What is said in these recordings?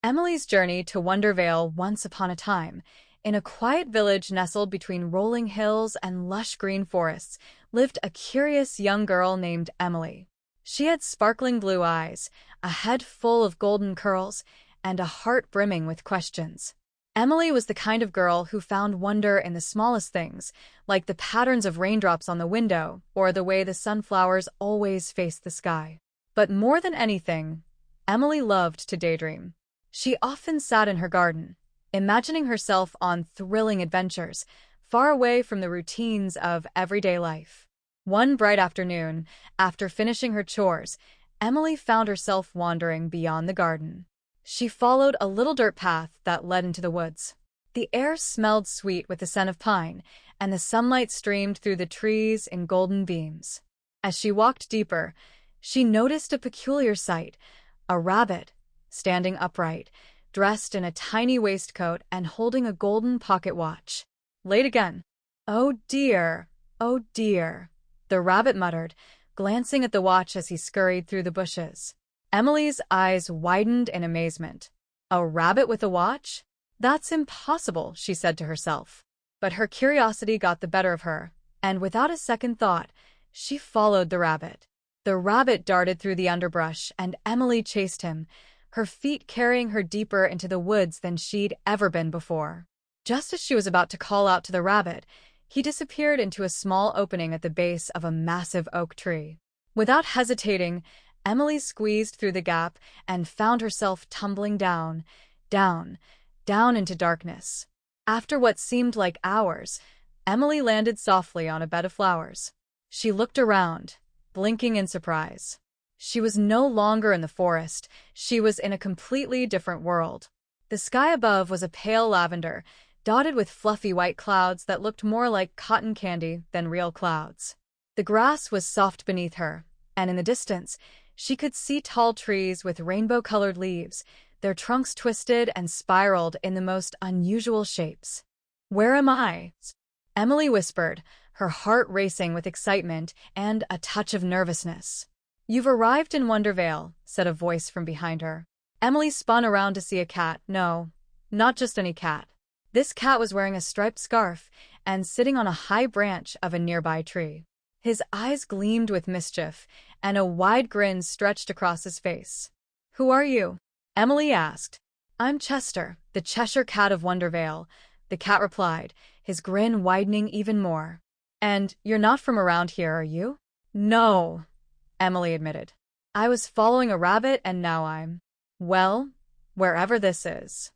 Emily's journey to Wondervale once upon a time. In a quiet village nestled between rolling hills and lush green forests, lived a curious young girl named Emily. She had sparkling blue eyes, a head full of golden curls, and a heart brimming with questions. Emily was the kind of girl who found wonder in the smallest things, like the patterns of raindrops on the window or the way the sunflowers always faced the sky. But more than anything, Emily loved to daydream. She often sat in her garden, imagining herself on thrilling adventures, far away from the routines of everyday life. One bright afternoon, after finishing her chores, Emily found herself wandering beyond the garden. She followed a little dirt path that led into the woods. The air smelled sweet with the scent of pine, and the sunlight streamed through the trees in golden beams. As she walked deeper, she noticed a peculiar sight: a rabbit, standing upright, dressed in a tiny waistcoat and holding a golden pocket watch. Late again. Oh dear, the rabbit muttered, glancing at the watch as he scurried through the bushes. Emily's eyes widened in amazement. A rabbit with a watch? That's impossible, she said to herself. But her curiosity got the better of her, and without a second thought, she followed the rabbit. The rabbit darted through the underbrush, and Emily chased him, her feet carrying her deeper into the woods than she'd ever been before. Just as she was about to call out to the rabbit, he disappeared into a small opening at the base of a massive oak tree. Without hesitating, Emily squeezed through the gap and found herself tumbling down into darkness. After what seemed like hours, Emily landed softly on a bed of flowers. She looked around, blinking in surprise. She was no longer in the forest, she was in a completely different world. The sky above was a pale lavender, dotted with fluffy white clouds that looked more like cotton candy than real clouds. The grass was soft beneath her, and in the distance, she could see tall trees with rainbow-colored leaves, their trunks twisted and spiraled in the most unusual shapes. "Where am I?" Emily whispered, her heart racing with excitement and a touch of nervousness. "You've arrived in Wondervale," said a voice from behind her. Emily spun around to see a cat. No, not just any cat. This cat was wearing a striped scarf and sitting on a high branch of a nearby tree. His eyes gleamed with mischief, and a wide grin stretched across his face. "Who are you?" Emily asked. "I'm Chester, the Cheshire Cat of Wondervale," the cat replied, his grin widening even more. "And you're not from around here, are you?" "No," Emily admitted. "I was following a rabbit and now I'm, well, wherever this is."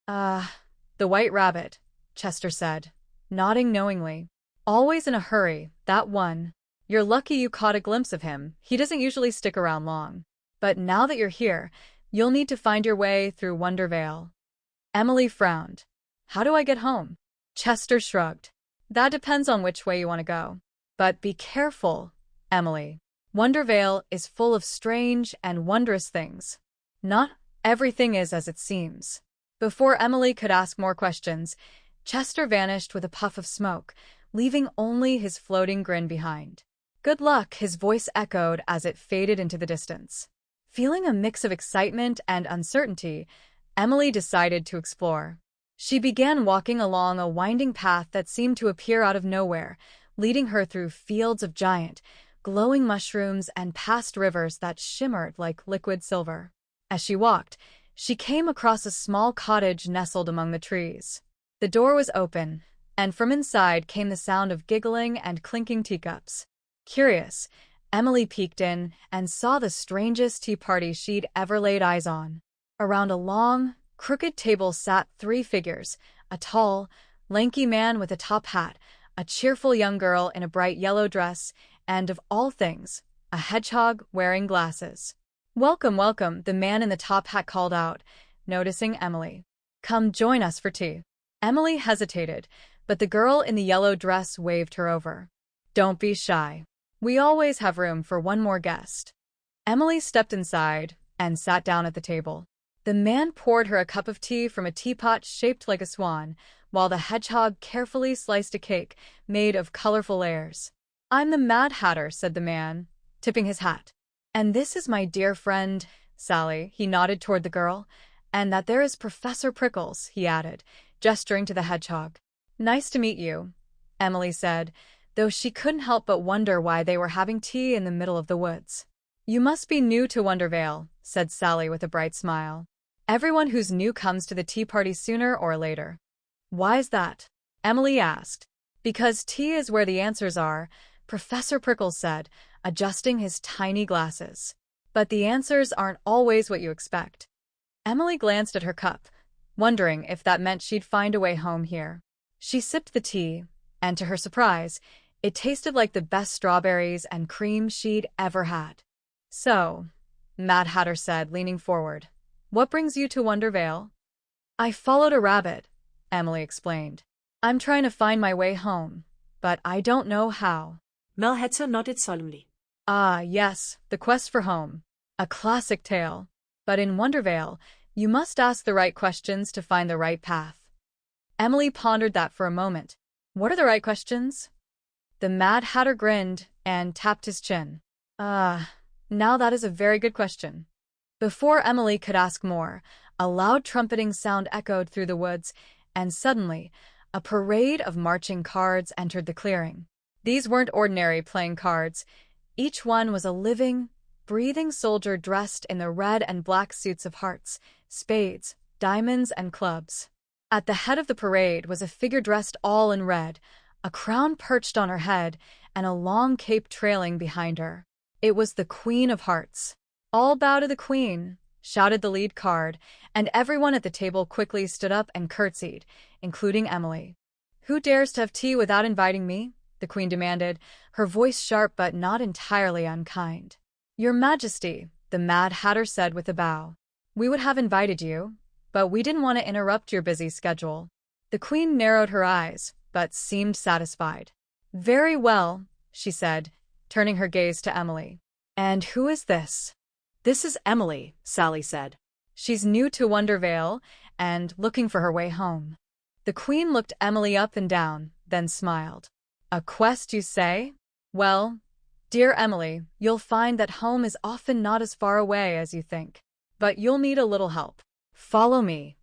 The white rabbit," Chester said, nodding knowingly. "Always in a hurry, that one. You're lucky you caught a glimpse of him. He doesn't usually stick around long. But now that you're here, you'll need to find your way through Wondervale." Emily frowned. "How do I get home?" Chester shrugged. "That depends on which way you want to go. But be careful, Emily. Wondervale is full of strange and wondrous things. Not everything is as it seems." Before Emily could ask more questions, Chester vanished with a puff of smoke, leaving only his floating grin behind. "Good luck," his voice echoed as it faded into the distance. Feeling a mix of excitement and uncertainty, Emily decided to explore. She began walking along a winding path that seemed to appear out of nowhere, leading her through fields of giant, glowing mushrooms and past rivers that shimmered like liquid silver. As she walked, she came across a small cottage nestled among the trees. The door was open, and from inside came the sound of giggling and clinking teacups. Curious, Emily peeked in and saw the strangest tea party she'd ever laid eyes on. Around a long, crooked table sat three figures: a tall, lanky man with a top hat, a cheerful young girl in a bright yellow dress, and, of all things, a hedgehog wearing glasses. "Welcome, welcome," the man in the top hat called out, noticing Emily. "Come join us for tea." Emily hesitated, but the girl in the yellow dress waved her over. "Don't be shy. We always have room for one more guest." Emily stepped inside and sat down at the table. The man poured her a cup of tea from a teapot shaped like a swan, while the hedgehog carefully sliced a cake made of colorful layers. "I'm the Mad Hatter," said the man, tipping his hat. "And this is my dear friend, Sally." He nodded toward the girl. And that there is Professor Prickles, he added, gesturing to the hedgehog. Nice to meet you, Emily said, though she couldn't help but wonder why they were having tea in the middle of the woods. You must be new to Wondervale, said Sally with a bright smile. Everyone who's new comes to the tea party sooner or later. Why is that? Emily asked. Because tea is where the answers are, Professor Prickles said, adjusting his tiny glasses. But the answers aren't always what you expect. Emily glanced at her cup, wondering if that meant she'd find a way home here. She sipped the tea, and to her surprise, it tasted like the best strawberries and cream she'd ever had. So, Mad Hatter said, leaning forward, what brings you to Wondervale? I followed a rabbit, Emily explained. I'm trying to find my way home, but I don't know how. Mad Hatter nodded solemnly. Ah, yes, the quest for home. A classic tale. But in Wondervale, you must ask the right questions to find the right path. Emily pondered that for a moment. What are the right questions? The Mad Hatter grinned and tapped his chin. Now that is a very good question. Before Emily could ask more, a loud trumpeting sound echoed through the woods, and suddenly, a parade of marching cards entered the clearing. These weren't ordinary playing cards. Each one was a living, breathing soldier dressed in the red and black suits of hearts, spades, diamonds, and clubs. At the head of the parade was a figure dressed all in red, a crown perched on her head, and a long cape trailing behind her. It was the Queen of Hearts. All bow to the Queen, shouted the lead card, and everyone at the table quickly stood up and curtsied, including Emily. Who dares to have tea without inviting me? The Queen demanded, her voice sharp but not entirely unkind. Your Majesty, the Mad Hatter said with a bow. We would have invited you, but we didn't want to interrupt your busy schedule. The Queen narrowed her eyes, but seemed satisfied. Very well, she said, turning her gaze to Emily. And who is this? This is Emily, Sally said. She's new to Wondervale and looking for her way home. The Queen looked Emily up and down, then smiled. A quest, you say? Well, dear Emily, you'll find that home is often not as far away as you think. But you'll need a little help. Follow me.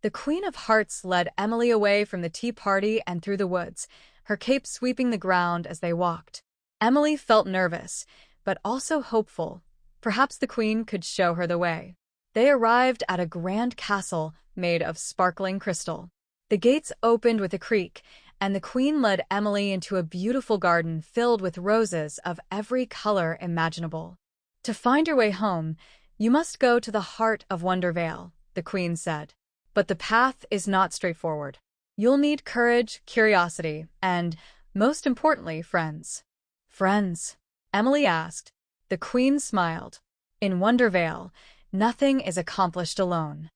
The Queen of Hearts led Emily away from the tea party and through the woods, her cape sweeping the ground as they walked. Emily felt nervous, but also hopeful. Perhaps the Queen could show her the way. They arrived at a grand castle made of sparkling crystal. The gates opened with a creak, and the Queen led Emily into a beautiful garden filled with roses of every color imaginable. To find your way home, you must go to the heart of Wondervale, the Queen said. But the path is not straightforward. You'll need courage, curiosity, and, most importantly, friends. Friends? Emily asked. The Queen smiled. In Wondervale, nothing is accomplished alone.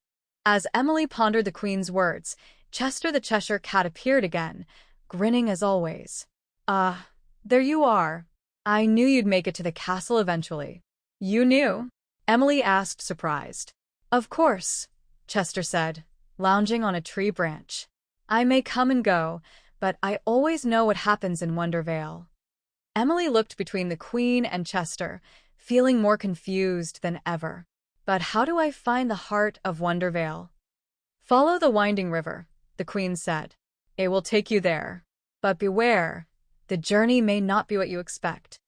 As Emily pondered the Queen's words, Chester the Cheshire Cat appeared again, grinning as always. There you are. I knew you'd make it to the castle eventually. You knew? Emily asked, surprised. Of course, Chester said, lounging on a tree branch. I may come and go, but I always know what happens in Wondervale. Emily looked between the Queen and Chester, feeling more confused than ever. But how do I find the heart of Wondervale? Follow the winding river, the Queen said. It will take you there. But beware, the journey may not be what you expect.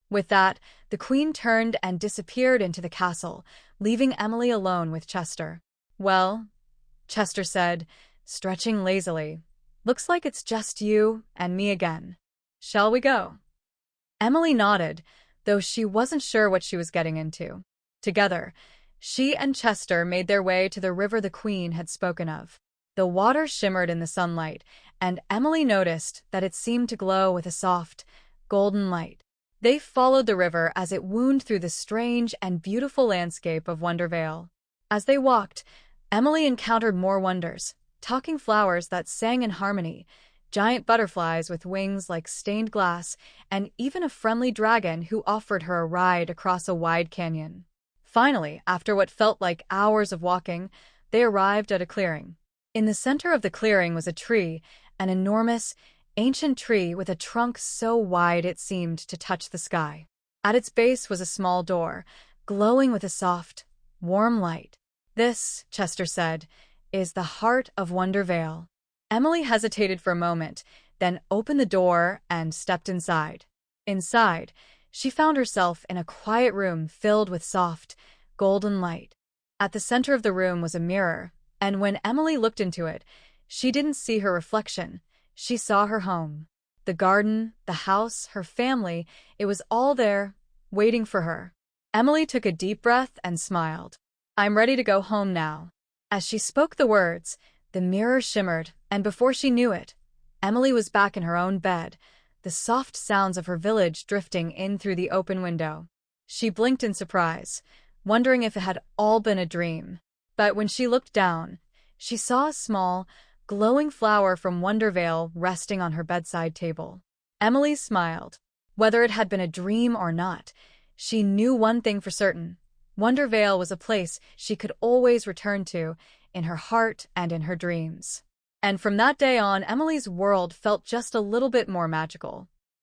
With that, the Queen turned and disappeared into the castle, leaving Emily alone with Chester. Well, Chester said, stretching lazily, looks like it's just you and me again. Shall we go? Emily nodded, though she wasn't sure what she was getting into. Together, she and Chester made their way to the river the Queen had spoken of. The water shimmered in the sunlight, and Emily noticed that it seemed to glow with a soft, golden light. They followed the river as it wound through the strange and beautiful landscape of Wondervale. As they walked, Emily encountered more wonders, talking flowers that sang in harmony, giant butterflies with wings like stained glass, and even a friendly dragon who offered her a ride across a wide canyon. Finally, after what felt like hours of walking, they arrived at a clearing. In the center of the clearing was a tree, an enormous, ancient tree with a trunk so wide it seemed to touch the sky. At its base was a small door, glowing with a soft, warm light. "This," Chester said, "is the heart of Wondervale." Emily hesitated for a moment, then opened the door and stepped inside. Inside, she found herself in a quiet room filled with soft, golden light. At the center of the room was a mirror, and when Emily looked into it, she didn't see her reflection. She saw her home. The garden, the house, her family, it was all there, waiting for her. Emily took a deep breath and smiled. "I'm ready to go home now." As she spoke the words, the mirror shimmered, and before she knew it, Emily was back in her own bed, the soft sounds of her village drifting in through the open window. She blinked in surprise, wondering if it had all been a dream. But when she looked down, she saw a small, glowing flower from Wondervale resting on her bedside table. Emily smiled. Whether it had been a dream or not, she knew one thing for certain. Wondervale was a place she could always return to, in her heart and in her dreams. And from that day on, Emily's world felt just a little bit more magical.